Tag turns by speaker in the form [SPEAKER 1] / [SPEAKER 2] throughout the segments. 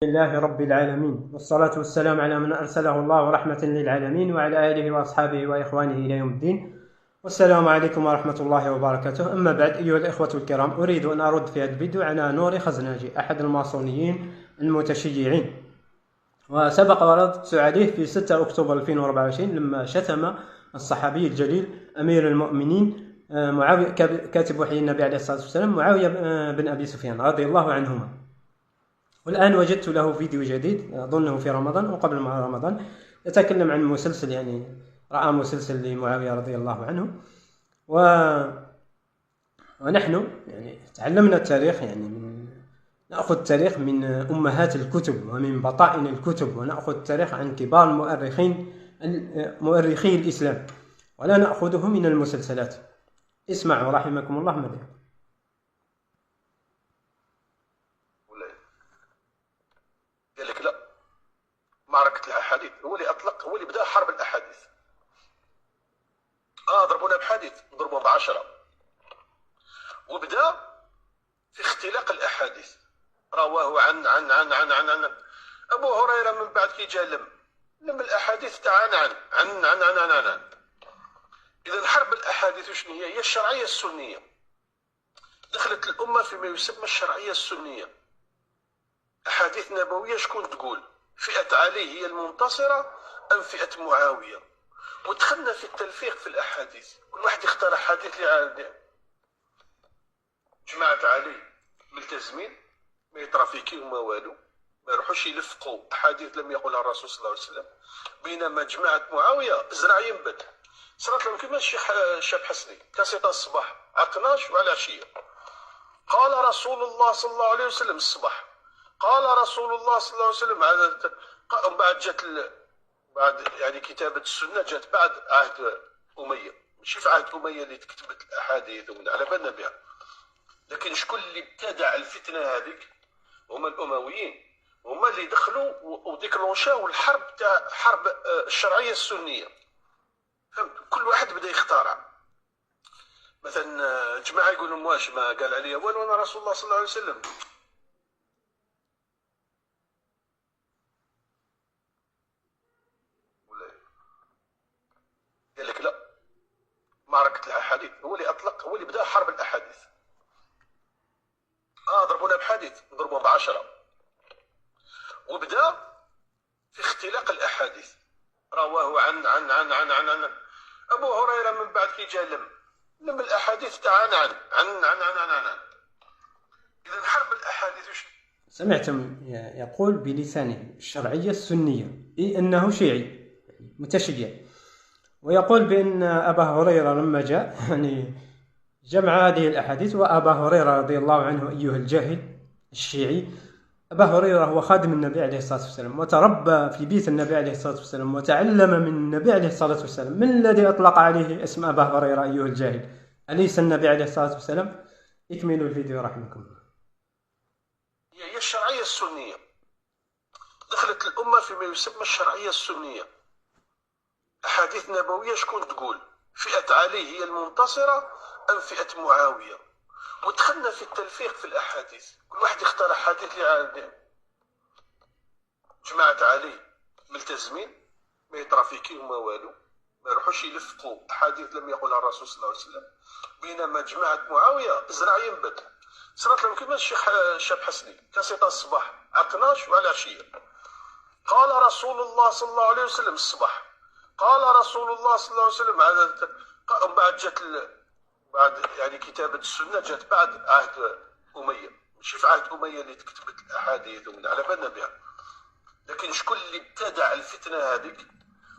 [SPEAKER 1] لله رب العالمين، والصلاة والسلام على من أرسله الله رحمة للعالمين وعلى آله وأصحابه وإخوانه إلى يوم الدين. والسلام عليكم ورحمة الله وبركاته. أما بعد، أيها الإخوة الكرام، أريد أن أرد في هذا الفيديو على نوري خزناجي، أحد الماسونيين المتشيعين. وسبق وردت عليه في 6 أكتوبر 2024 لما شتم الصحابي الجليل أمير المؤمنين معاوية، كاتب وحي النبي عليه الصلاة والسلام، معاوية بن أبي سفيان رضي الله عنهما. والآن وجدت له فيديو جديد أظنه في رمضان أو قبل ما رمضان، يتكلم عن مسلسل، رأى مسلسل لمعاوية رضي الله عنه. ونحن تعلمنا التاريخ، نأخذ التاريخ من أمهات الكتب ومن بطائن الكتب، ونأخذ التاريخ عن كبار مؤرخي الإسلام، ولا نأخذه من المسلسلات. اسمعوا رحمكم الله ماذا
[SPEAKER 2] قال لك لا، معركة الأحاديث هو اللي أطلق، هو اللي بدأ حرب الأحاديث. ضربونا بحديث، ضربونا ب10، وبدأ في اختلاق الأحاديث. رواه عن أبو هريرة، من بعد كي جا لم الأحاديث تاع عن. إذا حرب الأحاديث شنو هي الشرعية السنية. دخلت الأمة فيما يسمى الشرعية السنية. أحاديث نبوية شكون تقول؟ فئة علي هي المنتصرة أم فئة معاوية؟ ودخلنا في التلفيق في الأحاديث، كل واحد يختار أحاديث اللي عندنا. جماعة علي ملتزمين، ما يترافيكيو وما والو، ما يروحوش يلفقوا أحاديث لم يقولها الرسول صلى الله عليه وسلم. بينما جماعة معاوية زرع ينبت، صارت لهم كيما الشيخ الشاب حسني، كاسيطة الصباح على 12 وعلى العشية. قال رسول الله صلى الله عليه وسلم الصباح، قال رسول الله صلى الله عليه وسلم. بعد جات بعد كتابة السنة جات بعد عهد أمية، ماشي في عهد أمية اللي تكتبت الأحاديث ومن على بالنا بها. لكن شكون اللي ابتدع الفتنة هذيك؟ هما الأمويين، هما اللي دخلوا وديكلونشاو الحرب تاع حرب الشرعية السنية. فهمت؟ كل واحد بدأ يختارها. مثلا جماعة يقولوا مواش ما قال عليا والو أنا رسول الله صلى الله عليه وسلم. قال لك لا، معركة الأحاديث هو اللي أطلق، هو اللي بدأ حرب الأحاديث. ضربونا بحديث، ضربونا ب10، وبدأ في اختلاق الأحاديث. رواه عن أبو هريرة، من بعد كي جا لم الأحاديث تاع عن. إذا حرب الأحاديث
[SPEAKER 1] سمعتم يقول بلسانه الشرعية السنية، أي أنه شيعي متشيع، ويقول بأن أبا هريرة لما جاء جمع هذه الأحاديث. وأبا هريرة رضي الله عنه أيها الجاهل الشيعي، أبا هريرة هو خادم النبي عليه الصلاة والسلام، وتربى في بيت النبي عليه الصلاة والسلام، وتعلم من النبي عليه الصلاة والسلام. من الذي أطلق عليه اسم أبا هريرة أيها الجاهل؟ أليس النبي عليه الصلاة والسلام؟ اكملوا الفيديو رحمكم الله.
[SPEAKER 2] هي الشرعية السنية. دخلت الأمة فيما يسمى الشرعية السنية. أحاديث نبوية شكون تقول؟ فئة علي هي المنتصرة أم فئة معاوية؟ ودخلنا في التلفيق في الأحاديث، كل واحد يختار أحاديث اللي عندنا. جماعة علي ملتزمين، ما يترافيكيو وما والو، ما يروحوش يلفقوا أحاديث لم يقولها الرسول صلى الله عليه وسلم. بينما جماعة معاوية زرع ينبت، صارت لهم كيما الشيخ الشاب حسني، كاسيطة الصباح على 12 وعلى العشية. قال رسول الله صلى الله عليه وسلم الصباح، قال رسول الله صلى الله عليه وسلم. بعد جات بعد كتابة السنة جات بعد عهد أمية، ماشي في عهد أمية اللي تكتبت الأحاديث ومن على بالنا بها. لكن شكون اللي ابتدع الفتنة هذيك؟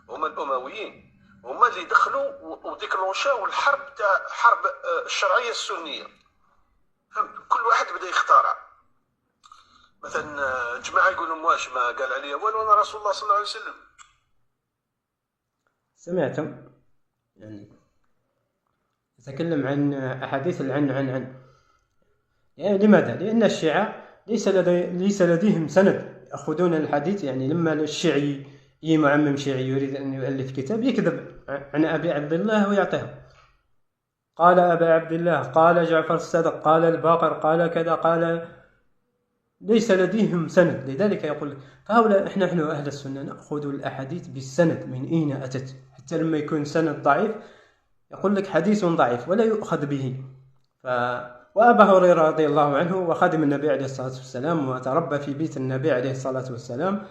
[SPEAKER 2] هما الأمويين، هما اللي دخلوا وديكلونشاو الحرب تاع حرب الشرعية السنية. فهمت؟ كل واحد بدأ يختارها. مثلا جماعة يقولوا مواش ما قال عليا والو أنا رسول الله صلى الله عليه وسلم.
[SPEAKER 1] سمعتم يتكلم عن أحاديث عن لماذا؟ لأن الشيعة ليس لديهم سند يأخذون الحديث. لما الشيعي معمم شيعي يريد أن يؤلف كتاب يكذب عن أبي عبد الله ويعطيه، قال أبا عبد الله، قال جعفر الصادق، قال الباقر، قال كذا، قال ليس لديهم سند. لذلك يقول فهؤلاء نحن أهل السنة نأخذ الأحاديث بالسند من أين أتت، حتى لما يكون سند ضعيف يقول لك حديث ضعيف ولا يؤخذ به. وأبا هريرة رضي الله عنه وخادم النبي عليه الصلاة والسلام وتربى في بيت النبي عليه الصلاة والسلام،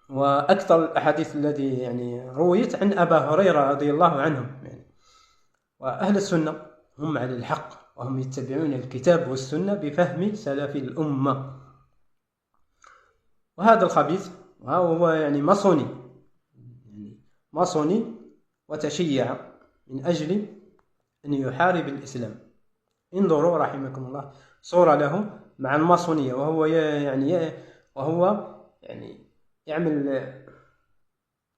[SPEAKER 1] وأكثر الأحاديث الذي يعني رويت عن أبا هريرة رضي الله عنه يعني. وأهل السنة هم على الحق، وهم يتبعون الكتاب والسنة بفهم سلف الأمة. وهذا الخبيث وهو يعني ماسوني وتشيع من أجل أن يحارب الإسلام. انظروا رحمكم الله صورة له مع الماسونية، وهو يعني يعمل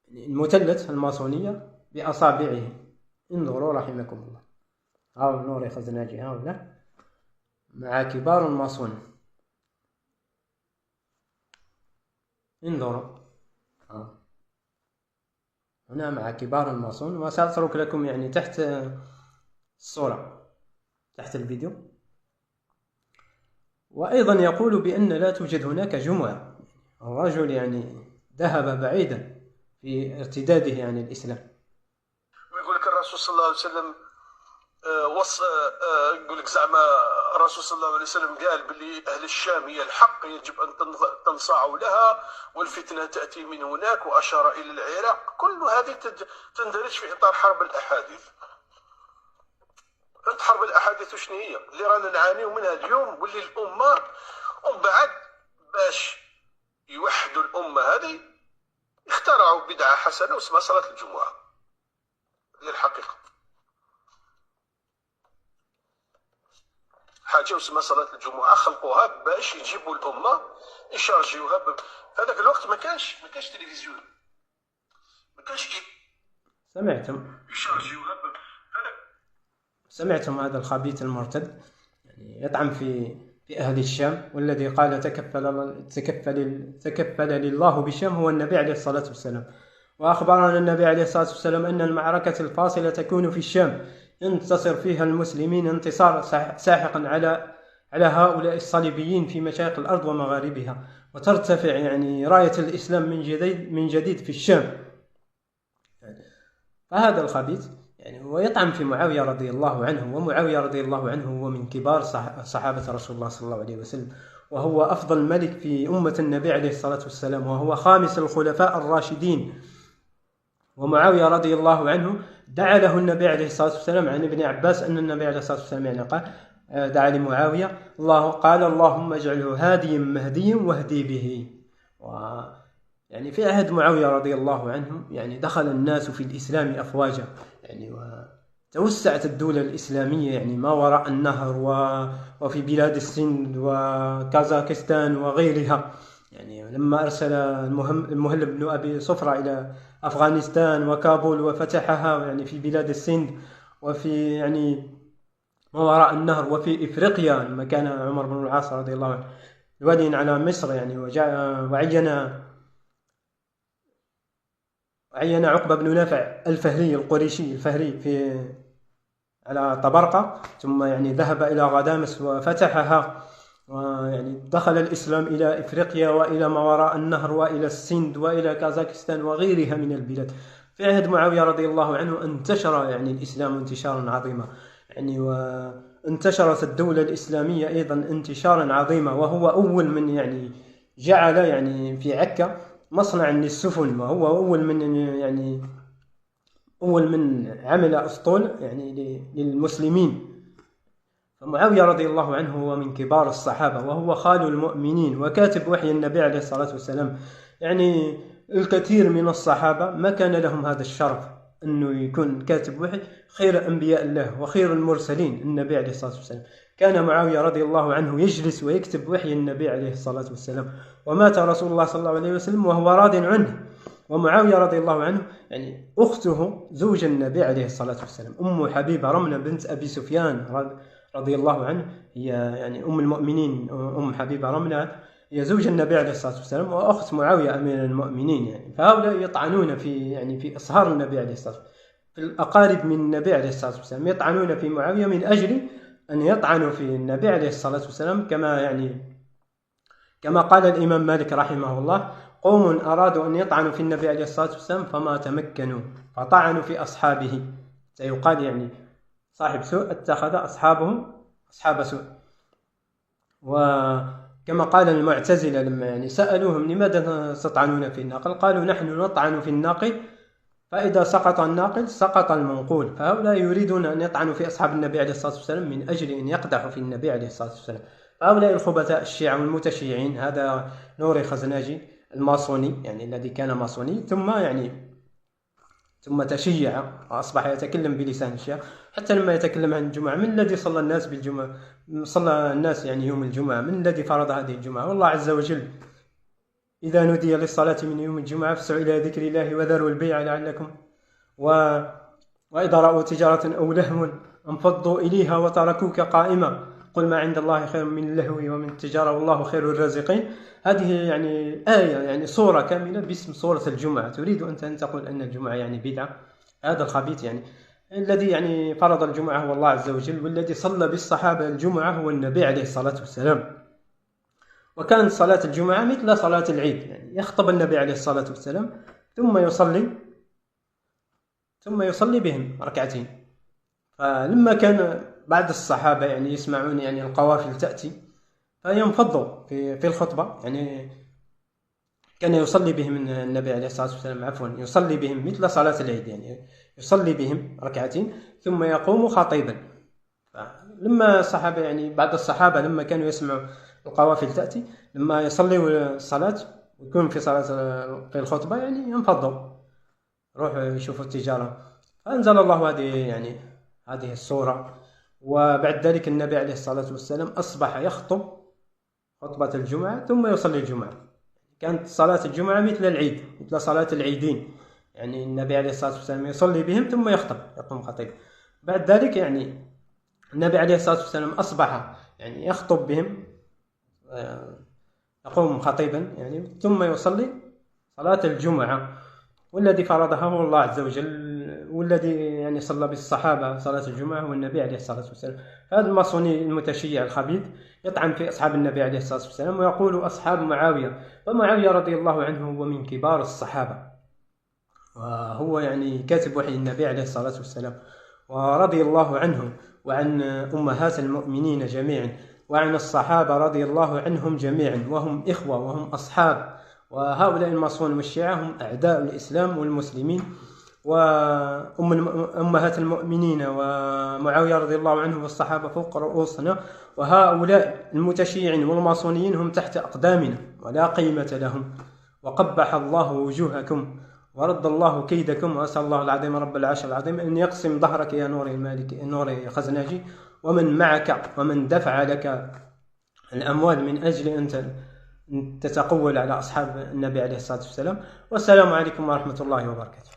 [SPEAKER 1] المثلث الماسونية بأصابعه. انظروا رحمكم الله. هاو نوري خزناجي هاولا مع كبار الماسون. انظروا هنا مع كبار الماسون. وسأترك لكم يعني تحت الصورة تحت الفيديو. وأيضا يقول بأن لا توجد هناك جمعة. الرجل يعني ذهب بعيدا في ارتداده عن الإسلام.
[SPEAKER 2] ويقول لك الرسول صلى الله عليه وسلم يقول لك زعما الرسول صلى الله عليه وسلم قال باللي أهل الشام هي الحق يجب أن تنصاعوا لها، والفتنة تأتي من هناك، وأشار إلى العراق. كل هذه تندرج في إطار حرب الأحاديث. حرب الأحاديث شنو هي اللي رانا نعانيو منها اليوم، واللي الأمة ومن بعد باش يوحدوا الأمة هذه اخترعوا بدعة حسنة واسمها صلاة الجمعة. هي الحقيقة، حاجة اسمها صلاة الجمعة خلقوها باش يجيبوا الأمة يشارجيوها. في هذاك الوقت ما كانش تلفزيون، ما كانش
[SPEAKER 1] سمعتم هذا الخبيث المرتد يعني يطعن في أهل الشام، والذي قال تكفل لله بالشام هو النبي عليه الصلاة والسلام. وأخبرنا النبي عليه الصلاة والسلام أن المعركة الفاصلة تكون في الشام ينتصر فيها المسلمين انتصار ساحقا على هؤلاء الصليبيين في مشارق الأرض ومغاربها، وترتفع يعني راية الإسلام من جديد في الشام. فهذا الخبيث يعني هو يطعن في معاوية رضي الله عنه، ومعاوية رضي الله عنه هو من كبار صحابة رسول الله صلى الله عليه وسلم، وهو أفضل ملك في أمة النبي عليه الصلاة والسلام، وهو خامس الخلفاء الراشدين. ومعاوية رضي الله عنه دعا له النبي عليه الصلاة والسلام عن ابن عباس أن النبي عليه الصلاة والسلام يعني قال دعا لمعاوية قال اللهم اجعله هاديا مهديا واهدي به. يعني في عهد معاوية رضي الله عنه يعني دخل الناس في الإسلام أفواجا يعني، وتوسعت الدولة الإسلامية يعني ما وراء النهر وفي بلاد السند وكازاخستان وغيرها. يعني لما أرسل المهلب بن أبي صفرة إلى أفغانستان وكابول وفتحها يعني في بلاد السند وفي يعني ما وراء النهر وفي إفريقيا لما كان عمر بن العاص رضي الله عنه الولي على مصر يعني، وعين عقبة بن نافع الفهري القريشي في على طبرقة، ثم يعني ذهب إلى غدامس وفتحها، ويعني دخل الإسلام إلى إفريقيا وإلى ما وراء النهر وإلى السند وإلى كازاخستان وغيرها من البلاد. في عهد معاوية رضي الله عنه انتشر يعني الإسلام انتشارا عظيما يعني، وانتشرت الدولة الإسلامية أيضا انتشارا عظيما، وهو أول من يعني جعل يعني في عكا مصنع للسفن، وهو أول من عمل أسطول يعني للمسلمين. فمعاوية رضي الله عنه هو من كبار الصحابة، وهو خال المؤمنين وكاتب وحي النبي عليه الصلاة والسلام. يعني الكثير من الصحابة ما كان لهم هذا الشرف أنه يكون كاتب وحي. خير أنبياء الله وخير المرسلين النبي عليه الصلاة والسلام. كان معاوية رضي الله عنه يجلس ويكتب وحي النبي عليه الصلاة والسلام، ومات رسول الله صلى الله عليه وسلم وهو راض عنه. ومعاوية رضي الله عنه يعني أخته زوج النبي عليه الصلاة والسلام أم حبيبة رملة بنت أبي سفيان رضي الله عنه، هي يعني أم المؤمنين أم حبيبة رملة هي زوج النبي عليه الصلاة والسلام وأخت معاوية أمير المؤمنين يعني. فهؤلاء يطعنون في إصهار النبي عليه الصلاة والسلام، في الأقارب من النبي عليه الصلاة والسلام يطعنون في معاوية من أجل أن يطعنوا في النبي عليه الصلاة والسلام، كما قال الإمام مالك رحمه الله: قوم أرادوا أن يطعنوا في النبي عليه الصلاة والسلام فما تمكنوا فطعنوا في أصحابه. سيقال صاحب سوء اتخذ أصحابه أصحاب سوء. وكما قال المعتزلة لما سألوهم: لماذا تطعنون في الناقل؟ قالوا: نحن نطعن في الناقل فإذا سقط الناقل سقط المنقول. فهؤلاء يريدون أن يطعنوا في أصحاب النبي عليه الصلاة والسلام من أجل أن يقدحوا في النبي عليه الصلاة والسلام. فهؤلاء الخبثاء الشيعة والمتشيعين، هذا نوري خزناجي الماسوني الذي كان ماسوني ثم تشيع وأصبح يتكلم بلسان الشيعة. حتى لما يتكلم عن الجمعة: من الذي صلى الناس بالجمعة؟ صلى الناس يوم الجمعة، من الذي فرض هذه الجمعة؟ والله عز وجل: إذا نودي للصلاة من يوم الجمعة فاسعوا إلى ذكر الله وذروا البيع لعلكم وإذا رأوا تجارة أو لهوا انفضوا إليها وتركوك قائمة قل ما عند الله خير من اللهو ومن التجارة والله خير الرازقين. هذه آية صورة كاملة باسم صورة الجمعة. تريد أنت أن تقول أن الجمعة بدعة؟ هذا الخبيث الذي فرض الجمعة هو الله عز وجل، والذي صلى بالصحابة الجمعة هو النبي عليه الصلاة والسلام. وكان صلاة الجمعة مثل صلاة العيد، يخطب النبي عليه الصلاة والسلام ثم يصلي بهم ركعتين. فلما كان بعض الصحابة يسمعون القوافل تأتي فينفضوا في الخطبة، كان يصلي بهم النبي عليه الصلاة والسلام يصلي بهم مثل صلاة العيد، يصلي بهم ركعتين ثم يقوم خطيبا. لما الصحابة بعض الصحابة لما كانوا يسمعوا القوافل تأتي، لما يصلوا الصلاة ويكون في الخطبة ينفضوا روحوا يشوفوا التجارة. فأنزل الله هذه السورة. وبعد ذلك النبي عليه الصلاة والسلام أصبح يخطب خطبة الجمعة ثم يصلي الجمعة. كانت صلاة الجمعة مثل العيد، مثل صلاة العيدين، النبي عليه الصلاة والسلام يصلي بهم ثم يقوم خطيب. بعد ذلك النبي عليه الصلاة والسلام أصبح يخطب بهم، يقوم خطيبا ثم يصلي صلاة الجمعة، والذي فرضها هو الله عز وجل، والذي صلى بالصحابة صلاة الجمعة هو النبي عليه الصلاة والسلام. هذا الماسوني المتشيع الخبيث يطعن في أصحاب النبي عليه الصلاة والسلام ويقول أصحاب معاوية، ومعاوية رضي الله عنه هو من كبار الصحابة، وهو كاتب وحي النبي عليه الصلاة والسلام، ورضي الله عنه وعن أمهات المؤمنين جميعا وعن الصحابة رضي الله عنهم جميعا، وهم إخوة وهم أصحاب. وهؤلاء الماسون والشيعة هم أعداء الإسلام والمسلمين. وأمهات المؤمنين ومعاوية رضي الله عنه والصحابة فوق رؤوسنا، وهؤلاء المتشيعين والماسونيين هم تحت أقدامنا ولا قيمة لهم. وقبح الله وجوهكم ورد الله كيدكم، وأسأل الله العظيم رب العرش العظيم أن يقسم ظهرك يا نوري المالك نوري خزناجي، ومن معك ومن دفع لك الأموال من أجل أن تتقول على أصحاب النبي عليه الصلاة والسلام. والسلام عليكم ورحمة الله وبركاته.